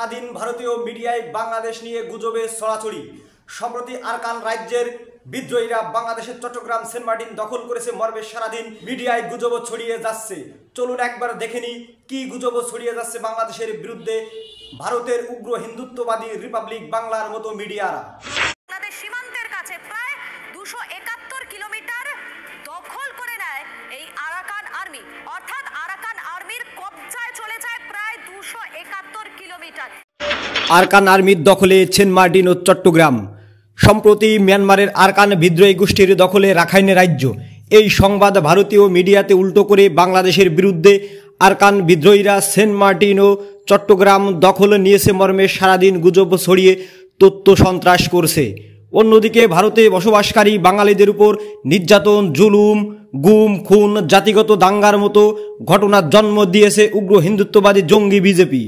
সারাদিন ভারতীয় মিডিয়ায় বাংলাদেশ নিয়ে গুজবে ছড়াছড়ি। সম্প্রতি আরাকান রাজ্যের বিদ্রোহীরা বাংলাদেশের চট্টগ্রাম সেন্ট মার্টিন দখল করেছে মর্মে সারাদিন মিডিয়ায় গুজব ছড়িয়ে যাচ্ছে। চলুন একবার দেখে নিই কি গুজব ছড়িয়ে যাচ্ছে বাংলাদেশের বিরুদ্ধে ভারতের উগ্র হিন্দুত্ববাদী রিপাবলিক বাংলার মতো মিডিয়ারা। বাংলাদেশ সীমান্তের কাছে প্রায় 271 কিলোমিটার দখল করে নেয় এই আরাকান আর্মি, অর্থাৎ আরাকান আর্মির কবজায় চলে যায় প্রায় 271 কিলোমিটার। আরাকান আর্মির দখলে সেন্ট মার্টিন ও চট্টগ্রাম। সম্প্রতি মিয়ানমারের আরাকান বিদ্রোহী গোষ্ঠীর দখলে রাখাইন রাজ্য। এই সংবাদ ভারতীয় মিডিয়াতে উল্টো করে বাংলাদেশের বিরুদ্ধে আরাকান বিদ্রোহীরা সেন্ট মার্টিন ও চট্টগ্রাম দখল নিয়েছে মর্মে সারাদিন গুজব ছড়িয়ে তথ্য সন্ত্রাস করছে। অন্যদিকে ভারতে বসবাসকারী বাঙালিদের উপর নির্যাতন, জুলুম, গুম, খুন, জাতিগত দাঙ্গার মতো ঘটনার জন্ম দিয়েছে উগ্র হিন্দুত্ববাদী জঙ্গি বিজেপি।